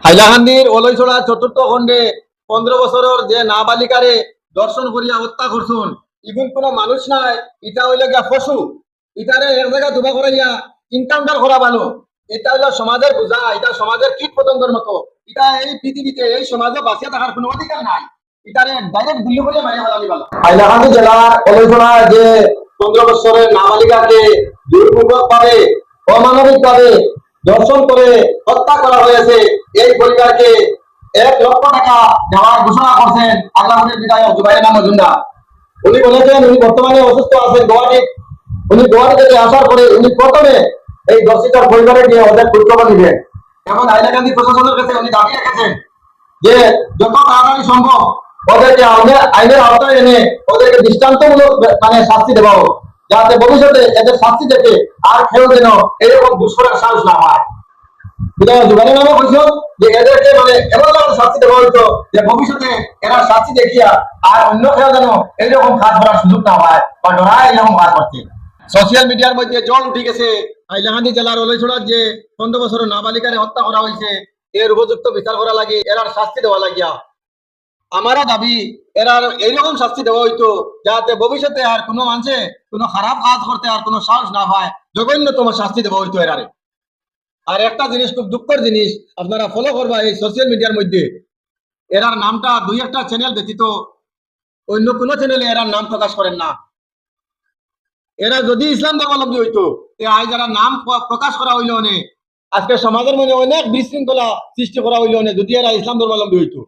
হাইলাকান্দির অলৈছড়া চতুর্থ খণ্ডে 15 বছরের যে নাবালিকারে দর্শন করিয়া হত্যা করছুন, ইগুন কোনো মানুষ নাই, ইটা হইলে গিয়া পশু। ইটারে এক জায়গা দুবা করাইয়া ইনকাউন্টার করা ভালো। এটা হইলো সমাজের বোঝা, এটা সমাজের কীট পতঙ্গের মতো। এটা এই পৃথিবীতে এই সমাজে বাঁচিয়ে থাকার কোনো অধিকার নাই। ইটারে ডাইরেক্ট গুলি করে মারিয়া ফেলানি ভালো। হাইলাকান্দি জেলার অলৈছড়া যে 15 বছরের নাবালিকাকে দুর্পূর্বক ভাবে, অমানবিক ভাবে দর্শন করে হত্যা করা হয়েছে, এই পরিবারকে 1 লক্ষ টাকা দেওয়ার ঘোষণা করছেন আল্লাহের বিধায়ক জুবাইর মজুমদার। উনি বলেছেন উনি বর্তমানে অসুস্থ আছেন গুয়াহাটি। উনি গুয়াহাটি থেকে আসার পরে উনি প্রথমে এই দর্শিতার পরিবারে গিয়ে ওদের খোঁজখবর নেবেন। এখন হাইলাকান্দি প্রশাসনের কাছে উনি দাবি রেখেছেন যে যত তাড়াতাড়ি সম্ভব ওদেরকে আইনের আওতায় এনে ওদেরকে দৃষ্টান্তমূলক শাস্তি দেওয়া হোক, যাতে ভবিষ্যতে এদের শাস্তি দেখে আর কেউ যেন এরকম দুষ্কর্মের সাহস না হয়। বিধায়ক জুবাইর নামে বলছো যে এদেরকে এমন শাস্তি দেওয়া হইতো যে ভবিষ্যতে এরা শাস্তি দেখিয়া আর অন্য কেউ যেন এইরকম কাজ করার সুযোগ না হয় বা ডরায় এরকম কাজ করছে। সোশ্যাল মিডিয়ার মধ্যে জল উঠে গেছে হাইলাকান্দি জেলার অলৈছড়ার যে 15 বছরের নাবালিকারে হত্যা করা হয়েছে, এর উপযুক্ত বিচার করা লাগে, এরার শাস্তি দেওয়া লাগিয়া। আমারও দাবি এরার এইরকম শাস্তি দেওয়া হইতো যাতে ভবিষ্যতে আর কোনো মানুষে কোনো খারাপ কাজ করতে আর কোনো সাহস না হয়, জঘন্যতম শাস্তি দেওয়া হইতো এরারে। আর একটা জিনিস, খুব দুঃখের জিনিস, আপনারা ফলো করবা এই সোশ্যাল মিডিয়ার মধ্যে এরার নামটা 2-1টা চ্যানেল ব্যতীত অন্য কোনো চ্যানেলে এরার নাম প্রকাশ করেন না। এরা যদি ইসলাম ধর্মাবলম্বী হইতো আজ যারা নাম প্রকাশ করা হইল অনেক, আজকে সমাজের মধ্যে অনেক বিশৃঙ্খলা সৃষ্টি করা হইল অনেক, যদি এরা ইসলাম ধর্মাবলম্বী হইতো।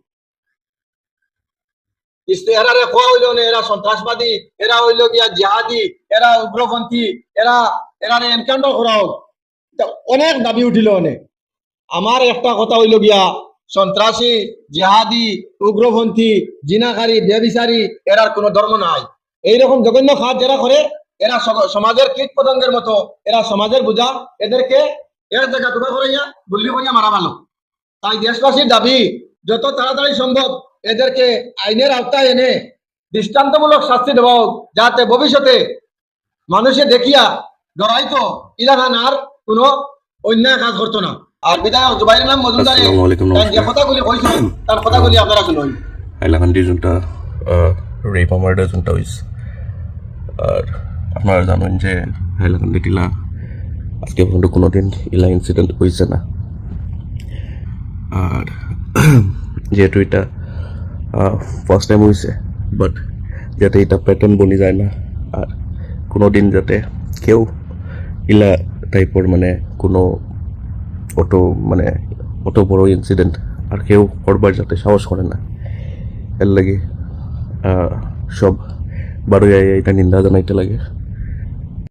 এরারে খোয়া হইল না এরা সন্ত্রাসবাদী, এরা হইল গিয়া জিহাদি, এরা উগ্রপন্থী, এরারে এনকাউন্টার করা হোক, অনেক দাবি উঠিল অনেক। আমার একটা কথা হইল গিয়া সন্ত্রাসী, জিহাদি, উগ্রপন্থী, জিনাকারী, ব্যভিচারী এরার কোনো ধর্ম নাই। এইরকম জঘন্য কাজ যারা করে এরা সমাজের কীট পতঙ্গের মতো, এরা সমাজের বোঝা, এদেরকে এক জায়গা দুবা করাইয়া গুল্লি করিয়া মারা ভালো। তাই দেশবাসীর দাবি যত তাড়াতাড়ি সম্ভব এদেরকে আইনের আওতায় এনে দৃষ্টান্তমূলক শাস্তি দেওয়া হোক, যাতে ভবিষ্যতে মানুষে দেখিয়া ডরাইতো ইলাখান আর কোনো অন্যায় কাজ করতো না। আর বিধায়ক জুবাইর নাম মজুমদার যে কথাগুলি কইছেন তার কথাগুলি আপনারা শুনুন। হাইলাকান্দি যোনটা রেপ মার্ডার যোনটা হয়েছে, আর আপনারা জানেন যে হাইলাকান্দি টিলা আজকে পর্যন্ত কোনোদিন ইলা ইনসিডেন্ট হয়েছে না। আর যেহেতু এটা ফার্স্ট টাইম হয়েছে, বাট যাতে এটা প্যাটার্ন বনি যায় না আর কোনোদিন যাতে কেউ ইলা টাইপর কোনো অত বড় ইনসিডেন্ট আর কেউ করবার যাতে সাহস করে না, এর লাগে সব বারোই এটা নিন্দা জানাইতে লাগে।